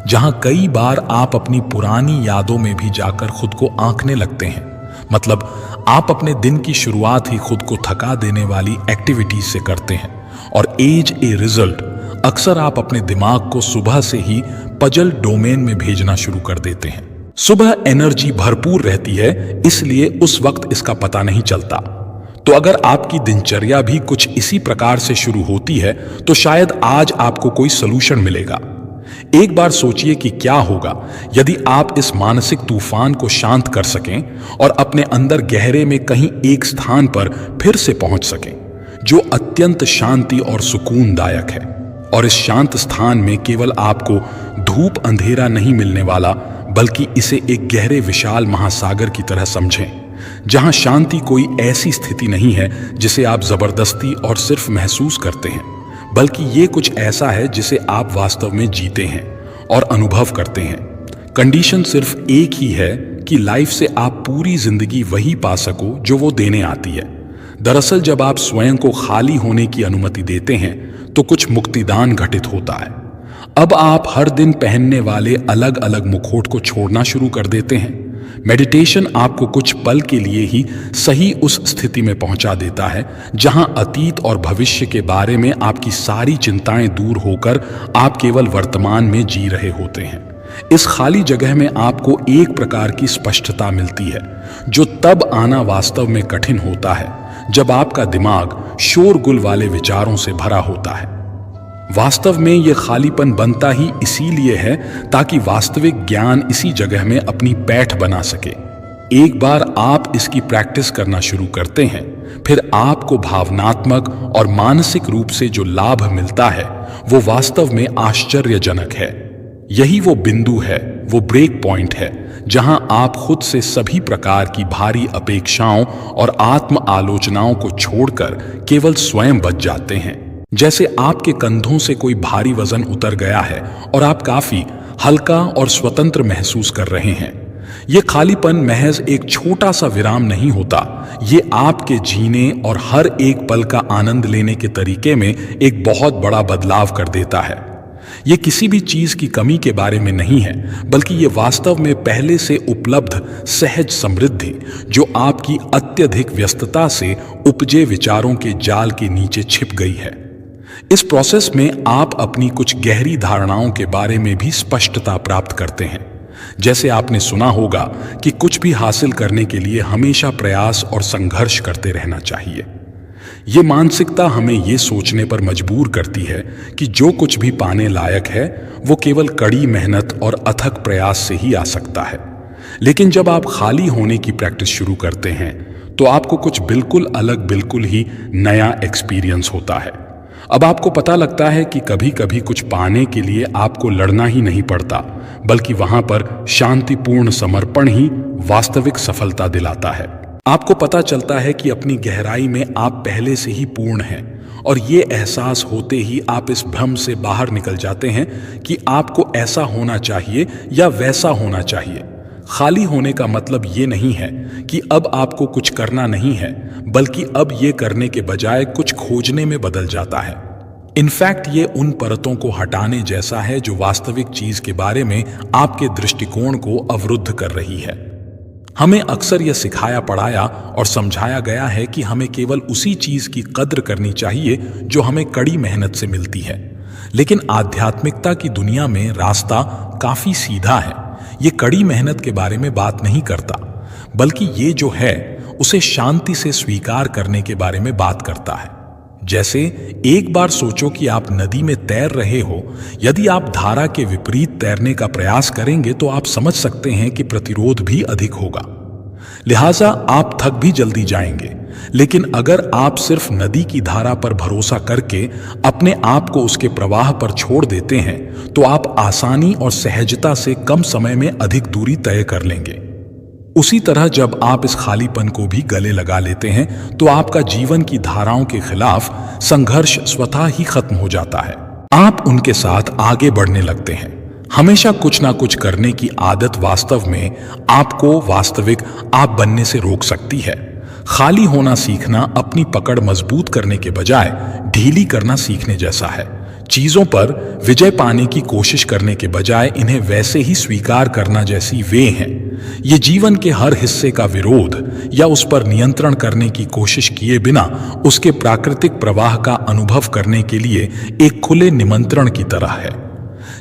जहां कई बार आप अपनी पुरानी यादों में भी जाकर खुद को आंकने लगते हैं। मतलब आप अपने दिन की शुरुआत ही खुद को थका देने वाली एक्टिविटीज से करते हैं और एज ए रिजल्ट अक्सर आप अपने दिमाग को सुबह से ही पजल डोमेन में भेजना शुरू कर देते हैं। सुबह एनर्जी भरपूर रहती है, इसलिए उस वक्त इसका पता नहीं चलता। तो अगर आपकी दिनचर्या भी कुछ इसी प्रकार से शुरू होती है तो शायद आज आपको कोई सलूशन मिलेगा। एक बार सोचिए कि क्या होगा यदि आप इस मानसिक तूफान को शांत कर सकें और अपने अंदर गहरे में कहीं एक स्थान पर फिर से पहुंच सकें जो अत्यंत शांति और सुकूनदायक है। और इस शांत स्थान में केवल आपको धूप अंधेरा नहीं मिलने वाला, बल्कि इसे एक गहरे विशाल महासागर की तरह समझें जहां शांति कोई ऐसी स्थिति नहीं है जिसे आप जबरदस्ती और सिर्फ महसूस करते हैं, बल्कि ये कुछ ऐसा है जिसे आप वास्तव में जीते हैं और अनुभव करते हैं। कंडीशन सिर्फ एक ही है कि लाइफ से आप पूरी जिंदगी वही पा सको जो वो देने आती है। दरअसल जब आप स्वयं को खाली होने की अनुमति देते हैं तो कुछ मुक्तिदान घटित होता है। अब आप हर दिन पहनने वाले अलग अलग मुखौट को छोड़ना शुरू कर देते हैं। मेडिटेशन आपको कुछ पल के लिए ही सही उस स्थिति में पहुंचा देता है जहां अतीत और भविष्य के बारे में आपकी सारी चिंताएं दूर होकर आप केवल वर्तमान में जी रहे होते हैं। इस खाली जगह में आपको एक प्रकार की स्पष्टता मिलती है जो तब आना वास्तव में कठिन होता है जब आपका दिमाग शोरगुल वाले विचारों से भरा होता है। वास्तव में यह खालीपन बनता ही इसीलिए है ताकि वास्तविक ज्ञान इसी जगह में अपनी पैठ बना सके। एक बार आप इसकी प्रैक्टिस करना शुरू करते हैं, फिर आपको भावनात्मक और मानसिक रूप से जो लाभ मिलता है वो वास्तव में आश्चर्यजनक है। यही वो बिंदु है, वो ब्रेक पॉइंट है जहां आप खुद से सभी प्रकार की भारी अपेक्षाओं और आत्म आलोचनाओं को छोड़कर केवल स्वयं बच जाते हैं। जैसे आपके कंधों से कोई भारी वजन उतर गया है और आप काफी हल्का और स्वतंत्र महसूस कर रहे हैं। ये खालीपन महज एक छोटा सा विराम नहीं होता, ये आपके जीने और हर एक पल का आनंद लेने के तरीके में एक बहुत बड़ा बदलाव कर देता है। ये किसी भी चीज की कमी के बारे में नहीं है, बल्कि ये वास्तव में पहले से उपलब्ध सहज समृद्धि जो आपकी अत्यधिक व्यस्तता से उपजे विचारों के जाल के नीचे छिप गई है। इस प्रोसेस में आप अपनी कुछ गहरी धारणाओं के बारे में भी स्पष्टता प्राप्त करते हैं। जैसे आपने सुना होगा कि कुछ भी हासिल करने के लिए हमेशा प्रयास और संघर्ष करते रहना चाहिए। ये मानसिकता हमें ये सोचने पर मजबूर करती है कि जो कुछ भी पाने लायक है वो केवल कड़ी मेहनत और अथक प्रयास से ही आ सकता है। लेकिन जब आप खाली होने की प्रैक्टिस शुरू करते हैं तो आपको कुछ बिल्कुल अलग, बिल्कुल ही नया एक्सपीरियंस होता है। अब आपको पता लगता है कि कभी कभी कुछ पाने के लिए आपको लड़ना ही नहीं पड़ता, बल्कि वहां पर शांतिपूर्ण समर्पण ही वास्तविक सफलता दिलाता है। आपको पता चलता है कि अपनी गहराई में आप पहले से ही पूर्ण हैं, और ये एहसास होते ही आप इस भ्रम से बाहर निकल जाते हैं कि आपको ऐसा होना चाहिए या वैसा होना चाहिए। खाली होने का मतलब ये नहीं है कि अब आपको कुछ करना नहीं है, बल्कि अब ये करने के बजाय कुछ खोजने में बदल जाता है। इनफैक्ट ये उन परतों को हटाने जैसा है जो वास्तविक चीज के बारे में आपके दृष्टिकोण को अवरुद्ध कर रही है। हमें अक्सर यह सिखाया पढ़ाया और समझाया गया है कि हमें केवल उसी चीज की कद्र करनी चाहिए जो हमें कड़ी मेहनत से मिलती है। लेकिन आध्यात्मिकता की दुनिया में रास्ता काफी सीधा है। ये कड़ी मेहनत के बारे में बात नहीं करता, बल्कि ये जो है उसे शांति से स्वीकार करने के बारे में बात करता है। जैसे एक बार सोचो कि आप नदी में तैर रहे हो। यदि आप धारा के विपरीत तैरने का प्रयास करेंगे तो आप समझ सकते हैं कि प्रतिरोध भी अधिक होगा, लिहाजा आप थक भी जल्दी जाएंगे। लेकिन अगर आप सिर्फ नदी की धारा पर भरोसा करके अपने आप को उसके प्रवाह पर छोड़ देते हैं तो आप आसानी और सहजता से कम समय में अधिक दूरी तय कर लेंगे। उसी तरह जब आप इस खालीपन को भी गले लगा लेते हैं तो आपका जीवन की धाराओं के खिलाफ संघर्ष स्वतः ही खत्म हो जाता है। आप उनके साथ आगे बढ़ने लगते हैं। हमेशा कुछ ना कुछ करने की आदत वास्तव में आपको वास्तविक आप बनने से रोक सकती है। खाली होना सीखना अपनी पकड़ मजबूत करने के बजाय ढीली करना सीखने जैसा है। चीजों पर विजय पाने की कोशिश करने के बजाय इन्हें वैसे ही स्वीकार करना जैसी वे हैं। ये जीवन के हर हिस्से का विरोध या उस पर नियंत्रण करने की कोशिश किए बिना उसके प्राकृतिक प्रवाह का अनुभव करने के लिए एक खुले निमंत्रण की तरह है।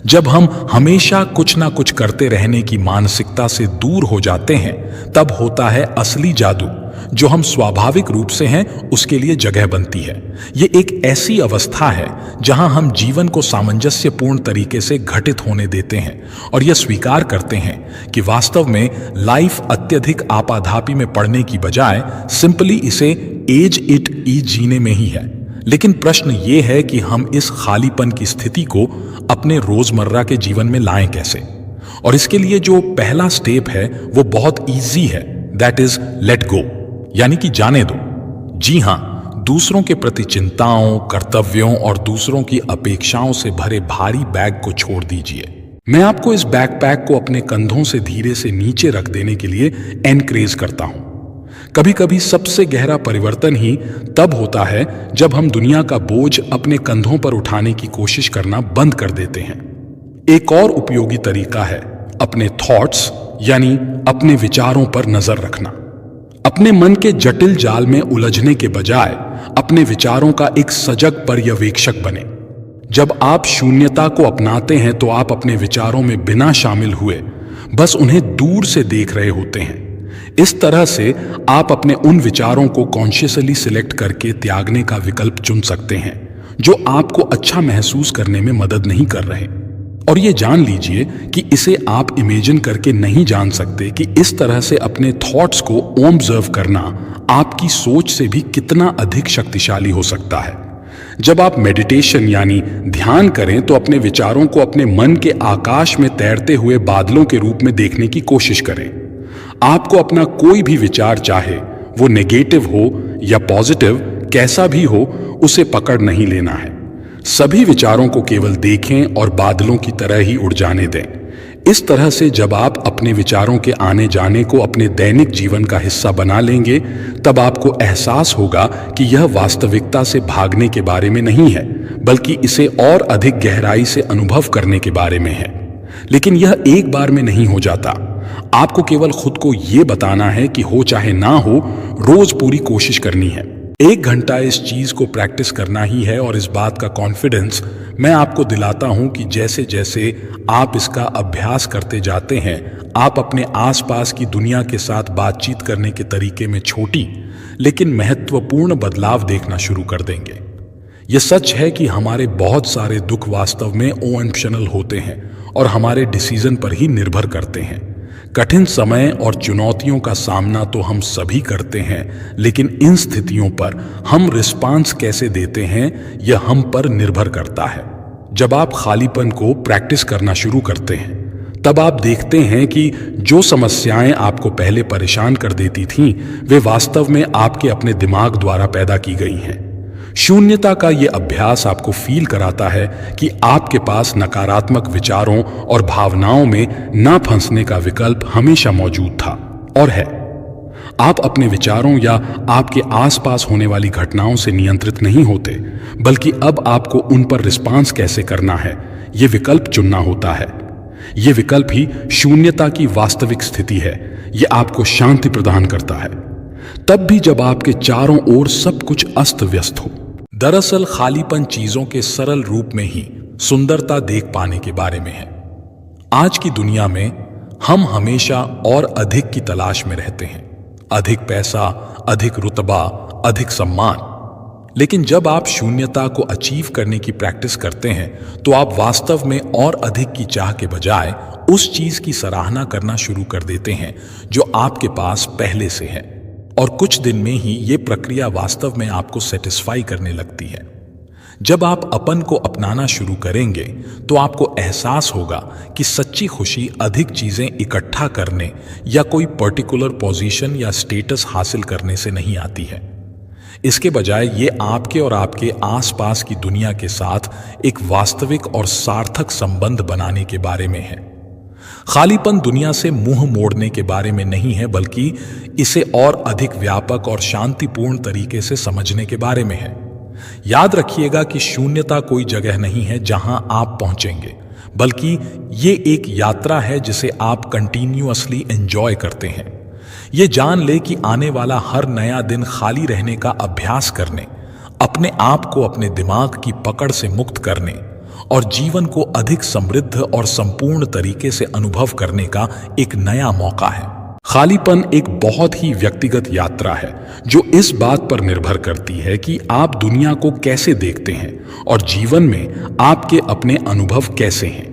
जब हम हमेशा कुछ ना कुछ करते रहने की मानसिकता से दूर हो जाते हैं तब होता है असली जादू। जो हम स्वाभाविक रूप से हैं उसके लिए जगह बनती है। ये एक ऐसी अवस्था है जहां हम जीवन को सामंजस्यपूर्ण तरीके से घटित होने देते हैं और यह स्वीकार करते हैं कि वास्तव में लाइफ अत्यधिक आपाधापी में पड़ने की बजाय सिंपली इसे एज इट ईज जीने में ही है। लेकिन प्रश्न ये है कि हम इस खालीपन की स्थिति को अपने रोजमर्रा के जीवन में लाएं कैसे। और इसके लिए जो पहला स्टेप है वो बहुत ईजी है। दैट इज लेट गो, यानी कि जाने दो। जी हां, दूसरों के प्रति चिंताओं, कर्तव्यों और दूसरों की अपेक्षाओं से भरे भारी बैग को छोड़ दीजिए। मैं आपको इस बैकपैक को अपने कंधों से धीरे से नीचे रख देने के लिए एनकरेज करता हूं। कभी कभी सबसे गहरा परिवर्तन ही तब होता है जब हम दुनिया का बोझ अपने कंधों पर उठाने की कोशिश करना बंद कर देते हैं। एक और उपयोगी तरीका है अपने थॉट्स यानी अपने विचारों पर नजर रखना। अपने मन के जटिल जाल में उलझने के बजाय अपने विचारों का एक सजग पर्यवेक्षक बने। जब आप शून्यता को अपनाते हैं तो आप अपने विचारों में बिना शामिल हुए बस उन्हें दूर से देख रहे होते हैं। इस तरह से आप अपने उन विचारों को कॉन्शियसली सिलेक्ट करके त्यागने का विकल्प चुन सकते हैं जो आपको अच्छा महसूस करने में मदद नहीं कर रहे। और ये जान लीजिए कि इसे आप इमेजिन करके नहीं जान सकते कि इस तरह से अपने थॉट्स को ऑब्जर्व करना आपकी सोच से भी कितना अधिक शक्तिशाली हो सकता है। जब आप मेडिटेशन यानी ध्यान करें तो अपने विचारों को अपने मन के आकाश में तैरते हुए बादलों के रूप में देखने की कोशिश करें। आपको अपना कोई भी विचार, चाहे वो नेगेटिव हो या पॉजिटिव, कैसा भी हो, उसे पकड़ नहीं लेना है। सभी विचारों को केवल देखें और बादलों की तरह ही उड़ जाने दें। इस तरह से जब आप अपने विचारों के आने जाने को अपने दैनिक जीवन का हिस्सा बना लेंगे, तब आपको एहसास होगा कि यह वास्तविकता से भागने के बारे में नहीं है, बल्कि इसे और अधिक गहराई से अनुभव करने के बारे में है। लेकिन यह एक बार में नहीं हो जाता। आपको केवल खुद को यह बताना है कि हो चाहे ना हो, रोज पूरी कोशिश करनी है। 1 घंटा इस चीज को प्रैक्टिस करना ही है और इस बात का कॉन्फिडेंस मैं आपको दिलाता हूं कि जैसे जैसे आप इसका अभ्यास करते जाते हैं, आप अपने आसपास की दुनिया के साथ बातचीत करने के तरीके में छोटी लेकिन महत्वपूर्ण बदलाव देखना शुरू कर देंगे। यह सच है कि हमारे बहुत सारे दुख वास्तव में ऑप्शनल होते हैं और हमारे डिसीजन पर ही निर्भर करते हैं। कठिन समय और चुनौतियों का सामना तो हम सभी करते हैं, लेकिन इन स्थितियों पर हम रिस्पांस कैसे देते हैं यह हम पर निर्भर करता है। जब आप खालीपन को प्रैक्टिस करना शुरू करते हैं, तब आप देखते हैं कि जो समस्याएं आपको पहले परेशान कर देती थीं, वे वास्तव में आपके अपने दिमाग द्वारा पैदा की गई हैं। शून्यता का यह अभ्यास आपको फील कराता है कि आपके पास नकारात्मक विचारों और भावनाओं में ना फंसने का विकल्प हमेशा मौजूद था और है। आप अपने विचारों या आपके आसपास होने वाली घटनाओं से नियंत्रित नहीं होते, बल्कि अब आपको उन पर रिस्पांस कैसे करना है, यह विकल्प चुनना होता है। यह विकल्प ही शून्यता की वास्तविक स्थिति है। यह आपको शांति प्रदान करता है, तब भी जब आपके चारों ओर सब कुछ अस्त व्यस्त हो। दरअसल खालीपन चीजों के सरल रूप में ही सुंदरता देख पाने के बारे में है। आज की दुनिया में हम हमेशा और अधिक की तलाश में रहते हैं, अधिक पैसा, अधिक रुतबा, अधिक सम्मान। लेकिन जब आप शून्यता को अचीव करने की प्रैक्टिस करते हैं, तो आप वास्तव में और अधिक की चाह के बजाय उस चीज की सराहना करना शुरू कर देते हैं जो आपके पास पहले से है। और कुछ दिन में ही ये प्रक्रिया वास्तव में आपको सेटिस्फाई करने लगती है। जब आप अपन को अपनाना शुरू करेंगे, तो आपको एहसास होगा कि सच्ची खुशी अधिक चीजें इकट्ठा करने या कोई पर्टिकुलर पोजीशन या स्टेटस हासिल करने से नहीं आती है। इसके बजाय ये आपके और आपके आसपास की दुनिया के साथ एक वास्तविक और सार्थक संबंध बनाने के बारे में है। खालीपन दुनिया से मुंह मोड़ने के बारे में नहीं है, बल्कि इसे और अधिक व्यापक और शांतिपूर्ण तरीके से समझने के बारे में है। याद रखिएगा कि शून्यता कोई जगह नहीं है जहां आप पहुंचेंगे, बल्कि ये एक यात्रा है जिसे आप कंटिन्यूअसली एंजॉय करते हैं। ये जान ले कि आने वाला हर नया दिन खाली रहने का अभ्यास करने, अपने आप को अपने दिमाग की पकड़ से मुक्त करने और जीवन को अधिक समृद्ध और संपूर्ण तरीके से अनुभव करने का एक नया मौका है। खालीपन एक बहुत ही व्यक्तिगत यात्रा है जो इस बात पर निर्भर करती है कि आप दुनिया को कैसे देखते हैं और जीवन में आपके अपने अनुभव कैसे हैं।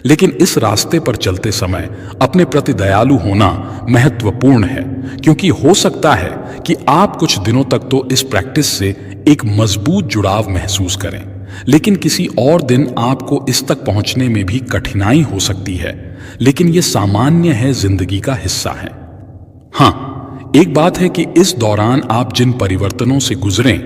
लेकिन इस रास्ते पर चलते समय अपने प्रति दयालु होना महत्वपूर्ण है, क्योंकि हो सकता है कि आप कुछ दिनों तक तो इस प्रैक्टिस से एक मजबूत जुड़ाव महसूस करें, लेकिन किसी और दिन आपको इस तक पहुंचने में भी कठिनाई हो सकती है। लेकिन यह सामान्य है, जिंदगी का हिस्सा है। हाँ, एक बात है कि इस दौरान आप जिन परिवर्तनों से गुजरें,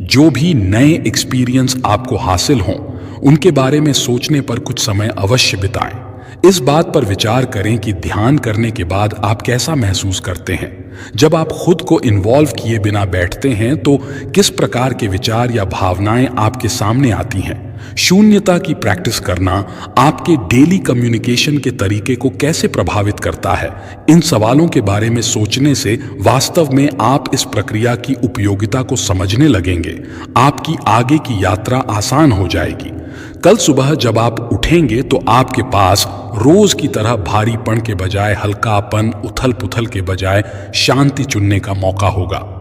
जो भी नए एक्सपीरियंस आपको हासिल हों, उनके बारे में सोचने पर कुछ समय अवश्य बिताएं। इस बात पर विचार करें कि ध्यान करने के बाद आप कैसा महसूस करते हैं। जब आप खुद को इन्वॉल्व किए बिना बैठते हैं तो किस प्रकार के विचार या भावनाएं आपके सामने आती हैं। शून्यता की प्रैक्टिस करना आपके डेली कम्युनिकेशन के तरीके को कैसे प्रभावित करता है, इन सवालों के बारे में सोचने से वास्तव में आप इस प्रक्रिया की उपयोगिता को समझने लगेंगे। आपकी आगे की यात्रा आसान हो जाएगी। कल सुबह जब आप उठेंगे तो आपके पास रोज की तरह भारीपन के बजाय हल्कापन, उथल पुथल के बजाय शांति चुनने का मौका होगा।